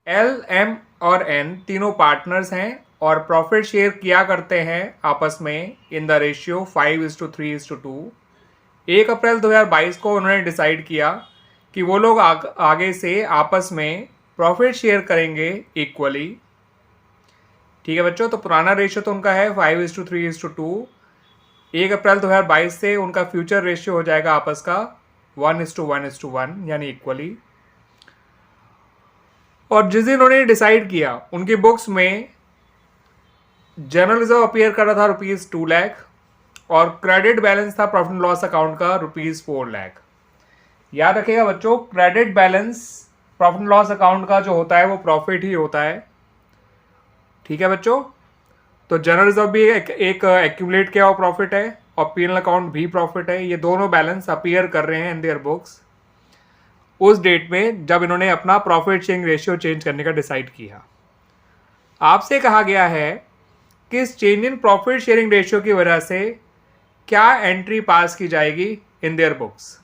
L, M और N तीनों partners हैं और प्रॉफिट शेयर किया करते हैं आपस में इन द रेशियो 5:3:2। 1 अप्रैल 2022 को उन्होंने डिसाइड किया कि वो लोग आगे से आपस में प्रॉफिट शेयर करेंगे इक्वली। ठीक है बच्चों, तो पुराना रेशियो तो उनका है 5:3:2। 1 अप्रैल 2022 से उनका फ्यूचर रेशियो हो जाएगा आपस का 1:1:1 यानी इक्वली। और जिस दिन उन्होंने डिसाइड किया उनकी बुक्स में जनरल रिजर्व अपीयर कर रहा था ₹2 लाख और क्रेडिट बैलेंस था प्रॉफिट एंड लॉस अकाउंट का ₹4 लाख। याद रखिएगा बच्चों, credit balance profit and loss account का जो होता है वो प्रॉफिट ही होता है। ठीक है बच्चों, तो जनरल रिजर्व भी एक एक्यूमुलेट किया हुआ प्रॉफिट है और पीएनएल अकाउंट भी प्रॉफिट है। ये दोनों बैलेंस अपीयर कर रहे हैं इन देयर बुक्स उस डेट में जब इन्होंने अपना प्रॉफिट शेयरिंग रेशियो चेंज करने का डिसाइड किया। आपसे कहा गया है कि इस change in profit sharing ratio की वजह से क्या एंट्री पास की जाएगी इन देयर बुक्स।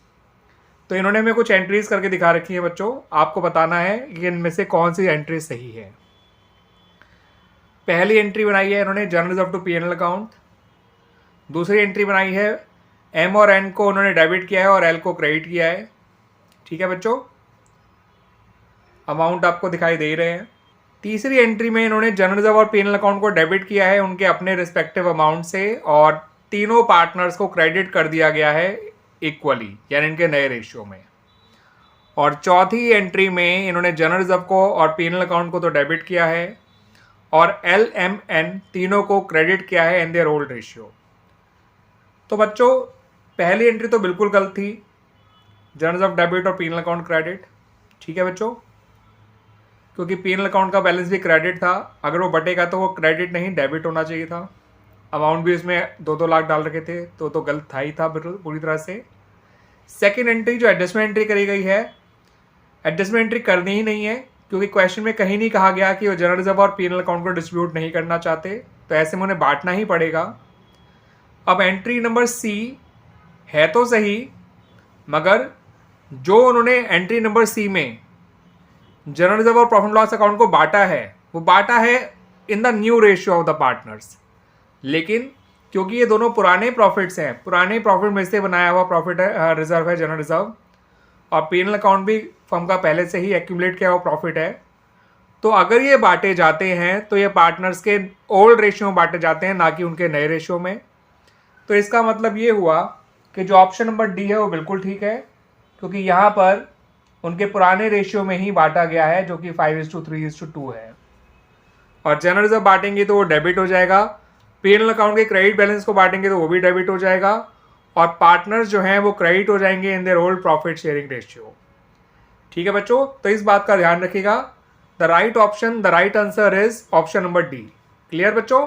तो इन्होंने हमें कुछ एंट्रीज करके दिखा रखी है बच्चों, आपको बताना है कि इनमें से कौन सी एंट्री सही है। पहली एंट्री बनाई है इन्होंने general reserve to PNL account. दूसरी एंट्री बनाई है एम और एन को उन्होंने डेबिट किया है और एल को क्रेडिट किया है। ठीक है बच्चों, अमाउंट आपको दिखाई दे रहे हैं। तीसरी एंट्री में इन्होंने जनरल रिजर्व और पीएनएल अकाउंट को डेबिट किया है उनके अपने रिस्पेक्टिव अमाउंट से और तीनों पार्टनर्स को क्रेडिट कर दिया गया है इक्वली यानी इनके नए रेशियो में। और चौथी एंट्री में इन्होंने जनरल रिजर्व को और पीएनएल अकाउंट को तो डेबिट किया है और एल, एम, एन तीनों को क्रेडिट किया है इन देयर ओल्ड रेशियो। तो बच्चों पहली एंट्री तो बिल्कुल गलत थी, जनरल रिजर्व डेबिट और पीएनएल अकाउंट क्रेडिट। ठीक है बच्चों, क्योंकि पीएनएल अकाउंट का बैलेंस भी क्रेडिट था, अगर वो बटेगा तो वो क्रेडिट नहीं डेबिट होना चाहिए था। अमाउंट भी उसमें 2-2 लाख डाल रखे थे तो गलत था ही था पूरी तरह से। सेकेंड एंट्री जो एडजस्टमेंट एंट्री करी गई है, एडजस्टमेंट एंट्री करनी ही नहीं है क्योंकि क्वेश्चन में कहीं नहीं कहा गया कि वो जनरल रिजर्व और पीएनएल अकाउंट को डिस्ट्रीब्यूट नहीं करना चाहते, तो ऐसे में उन्हें बांटना ही पड़ेगा। अब एंट्री नंबर सी है तो सही, मगर जो उन्होंने एंट्री नंबर सी में जनरल रिजर्व और प्रॉफिट लॉस अकाउंट को बांटा है वो बांटा है in the new ratio of the partners. लेकिन क्योंकि ये दोनों पुराने प्रॉफिट्स हैं, पुराने प्रॉफिट में से बनाया हुआ प्रॉफिट है, रिजर्व है जनरल रिजर्व, और पीएनएल अकाउंट भी फर्म का पहले से ही एक्यूमुलेट किया हुआ प्रॉफिट है, तो अगर ये बांटे जाते हैं तो ये पार्टनर्स के ओल्ड रेशियो में बांटे जाते हैं, ना कि उनके नए रेशियो में। तो इसका मतलब ये हुआ कि जो ऑप्शन नंबर डी है वो बिल्कुल ठीक है, क्योंकि यहाँ पर उनके पुराने रेशियो में ही बांटा गया है जो कि 5:3:2 है। और जनरल रिजर्व बांटेंगे तो वो डेबिट हो जाएगा, पीएनएल अकाउंट के क्रेडिट बैलेंस को बांटेंगे तो वो भी डेबिट हो जाएगा, और पार्टनर्स जो हैं वो क्रेडिट हो जाएंगे in their old profit sharing ratio. ठीक है बच्चों, तो इस बात का ध्यान रखिएगा। The right answer is option number D. Clear बच्चों?